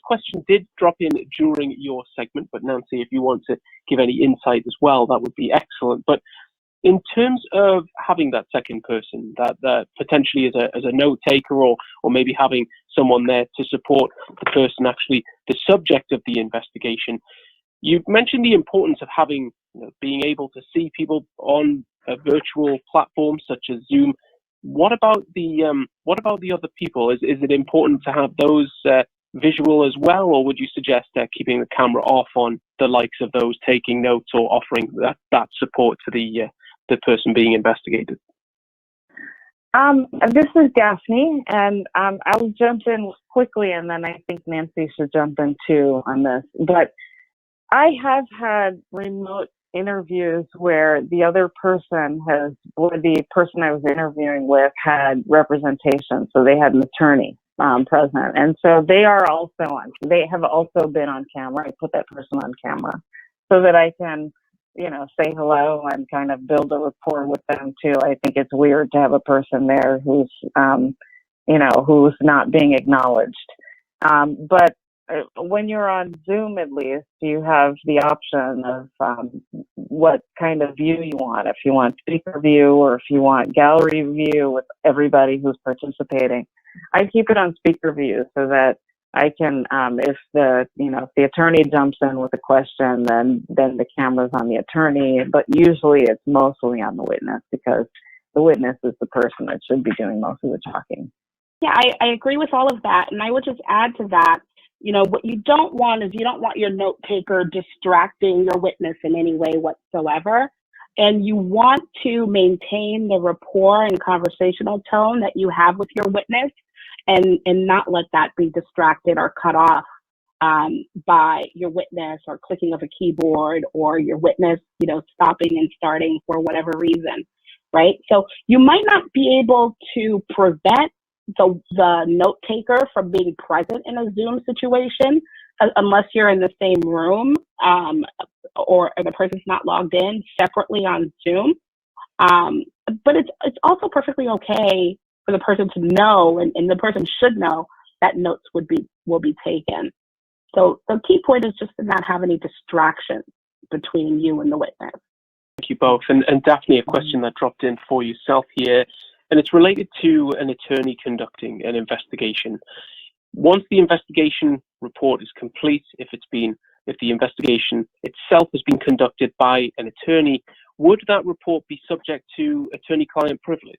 question did drop in during your segment, but Nancy, if you want to give any insight as well, that would be excellent. But in terms of having that second person, that potentially as a note taker, or maybe having someone there to support the person actually the subject of the investigation, you've mentioned the importance of having, being able to see people on a virtual platform such as Zoom. What about the other people? Is it important to have those visual as well, or would you suggest keeping the camera off on the likes of those taking notes or offering that support to the person being investigated? This is Daphne, and I'll jump in quickly, and then I think Nancy should jump in too on this. But I have had remote interviews where the other person the person I was interviewing with had representation, so they had an attorney present, and so they have also been on camera. I put that person on camera so that I can, say hello and kind of build a rapport with them too. I think it's weird to have a person there who's not being acknowledged. But when you're on Zoom, at least, you have the option of what kind of view you want. If you want speaker view or if you want gallery view with everybody who's participating. I keep it on speaker view so that I can, if the attorney jumps in with a question, then the camera's on the attorney, but usually it's mostly on the witness because the witness is the person that should be doing most of the talking. Yeah, I agree with all of that. And I would just add to that, what you don't want is you don't want your note taker distracting your witness in any way whatsoever. And you want to maintain the rapport and conversational tone that you have with your witness and not let that be distracted or cut off by your witness or clicking of a keyboard or your witness, stopping and starting for whatever reason, right? So you might not be able to prevent the note taker from being present in a Zoom situation unless you're in the same room or the person's not logged in separately on Zoom. But it's also perfectly okay for the person to know, and the person should know that notes will be taken. So the key point is just to not have any distractions between you and the witness. Thank you both. And Daphne, a question that dropped in for yourself here, and it's related to an attorney conducting an investigation. Once the investigation report is complete, if the investigation itself has been conducted by an attorney, would that report be subject to attorney-client privilege?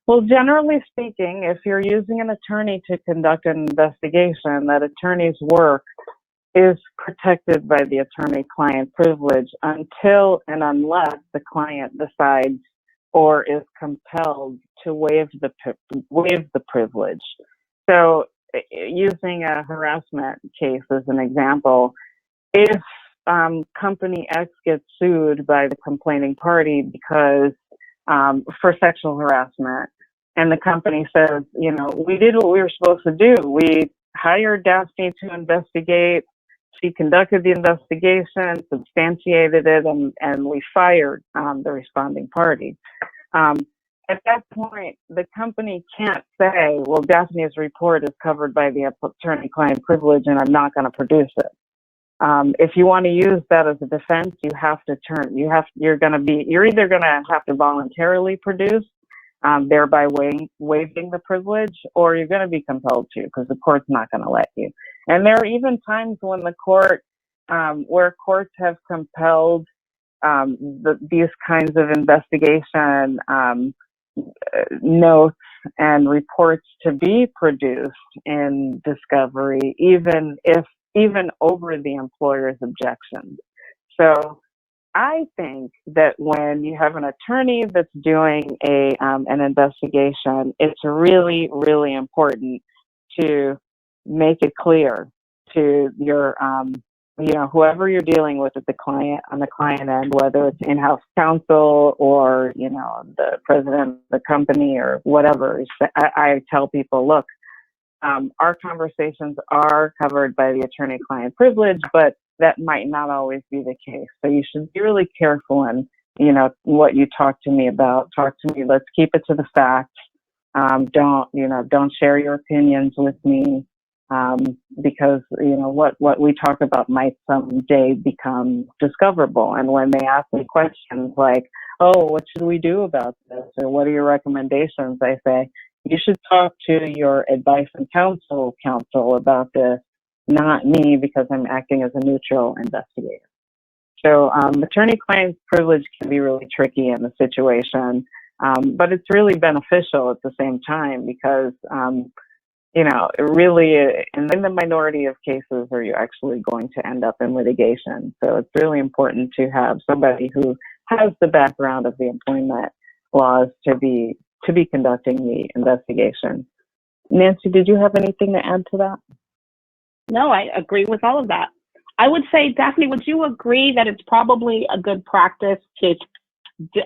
Well, generally speaking, if you're using an attorney to conduct an investigation, that attorney's work is protected by the attorney-client privilege until and unless the client decides or is compelled to waive the privilege. So, using a harassment case as an example, if company X gets sued by the complaining party because for sexual harassment, and the company says, we did what we were supposed to do. We hired Daphne to investigate. She conducted the investigation, substantiated it, and we fired the responding party. At that point, the company can't say, well, Daphne's report is covered by the attorney-client privilege and I'm not going to produce it. If you want to use that as a defense, you're either going to have to voluntarily produce, thereby waiving the privilege, or you're going to be compelled to because the court's not going to let you. And there are even times when the court, where courts have compelled these kinds of investigation notes and reports to be produced in discovery, even over the employer's objections. So I think that when you have an attorney that's doing an investigation, it's really, really important to make it clear to your whoever you're dealing with on the client end, whether it's in-house counsel or the president of the company or whatever. I tell people, look, our conversations are covered by the attorney-client privilege, but that might not always be the case. So you should be really careful in, what you talk to me about. Talk to me. Let's keep it to the facts. Don't share your opinions with me. because, you know, what we talk about might someday become discoverable. And when they ask me questions like, oh, what should we do about this? Or what are your recommendations? I say, you should talk to your advice and counsel about this, not me, because I'm acting as a neutral investigator. So attorney-client privilege can be really tricky in the situation, but it's really beneficial at the same time because, you know, it really, in the minority of cases are you actually going to end up in litigation. So it's really important to have somebody who has the background of the employment laws to be conducting the investigation. Nancy, did you have anything to add to that? No, I agree with all of that. I would say, Daphne, would you agree that it's probably a good practice to,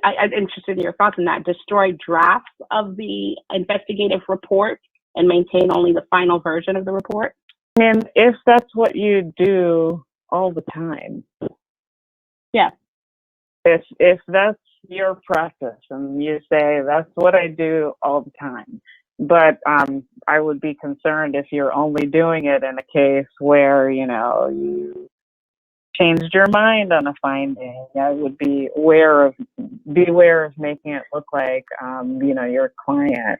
I'm interested in your thoughts on that, destroy drafts of the investigative report and maintain only the final version of the report? And if that's what you do all the time. Yeah. If that's your practice and you say, that's what I do all the time. But I would be concerned if you're only doing it in a case where, you know, you changed your mind on a finding. I would be aware of making it look like, you know, your client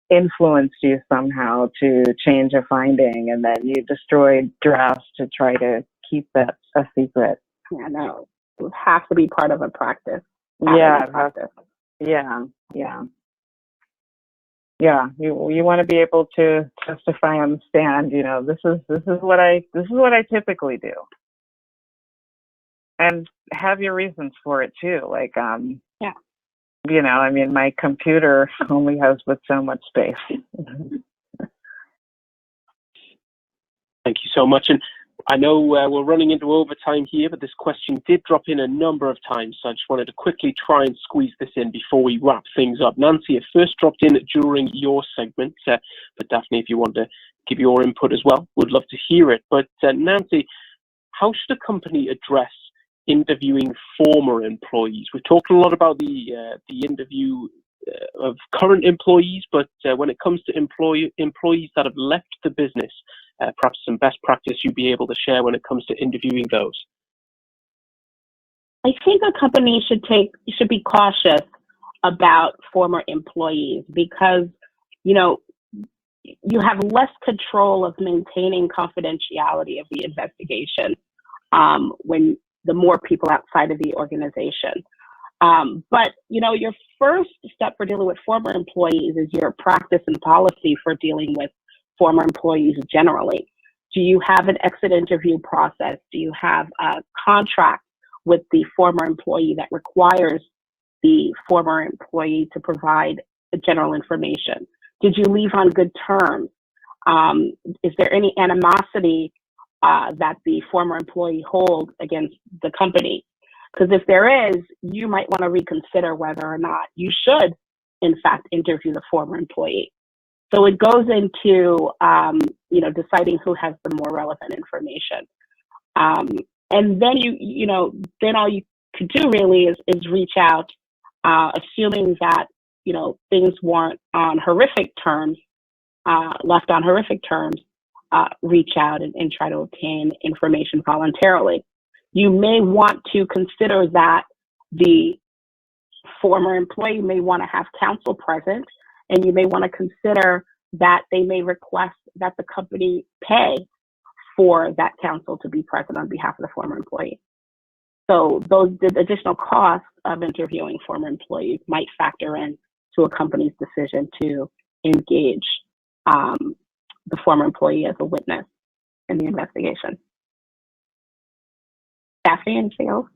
influenced you somehow to change a finding and then you destroyed drafts to try to keep that a secret. Yeah, no, it would have to be part of a practice. Yeah, you want to be able to testify on the stand. You know, this is what I typically do, and have your reasons for it too. Like, yeah, you know, I mean, my computer only has but so much space. Thank you so much. And I know we're running into overtime here, but this question did drop in a number of times, so I just wanted to quickly try and squeeze this in before we wrap things up. Nancy, it first dropped in during your segment, but Daphne, if you want to give your input as well, would love to hear it. But Nancy, how should a company address interviewing former employees? We've talked a lot about the interview of current employees, but when it comes to employees that have left the business, perhaps some best practice you'd be able to share when it comes to interviewing those. I think a company should be cautious about former employees because, you know, you have less control of maintaining confidentiality of the investigation when the more people outside of the organization. But, you know, your first step for dealing with former employees is your practice and policy for dealing with former employees generally. Do you have an exit interview process? Do you have a contract with the former employee that requires the former employee to provide general information? Did you leave on good terms? Is there any animosity that the former employee holds against the company? Because if there is, you might want to reconsider whether or not you should, in fact, interview the former employee. So it goes into, you know, deciding who has the more relevant information. And then then all you could do really is reach out, assuming that, you know, things weren't on horrific terms, left on horrific terms, reach out and try to obtain information voluntarily. You may want to consider that the former employee may want to have counsel present, and you may want to consider that they may request that the company pay for that counsel to be present on behalf of the former employee. So the additional costs of interviewing former employees might factor in to a company's decision to engage the former employee as a witness in the investigation. Daphne, anything else?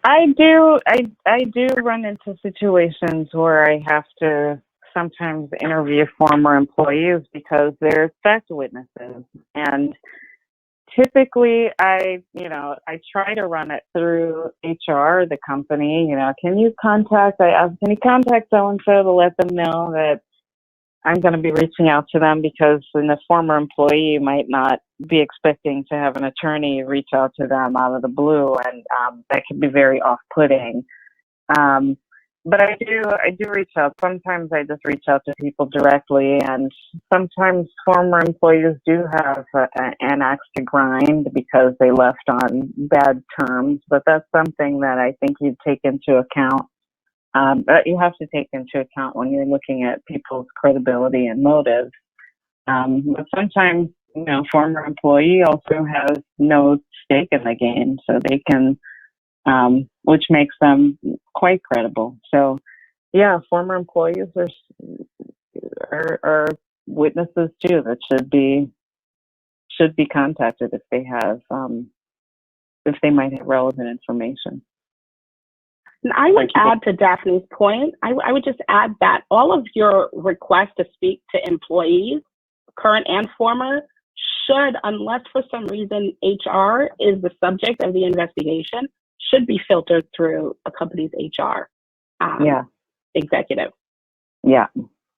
I do run into situations where I have to sometimes interview former employees because they're fact witnesses, and typically I try to run it through HR, the company. You know, can you contact so and so to let them know that I'm going to be reaching out to them, because the former employee might not be expecting to have an attorney reach out to them out of the blue, and that can be very off-putting. But I do reach out. Sometimes I just reach out to people directly, and sometimes former employees do have an axe to grind because they left on bad terms. But that's something that I think you take into account. That you have to take into account when you're looking at people's credibility and motives. But sometimes, former employee also has no stake in the game, so they can. Which makes them quite credible. So, yeah, former employees are witnesses too that should be contacted if they might have relevant information. And I would add to Daphne's point, I would just add that all of your requests to speak to employees, current and former, should, unless for some reason HR is the subject of the investigation, should be filtered through a company's HR executive. Yeah.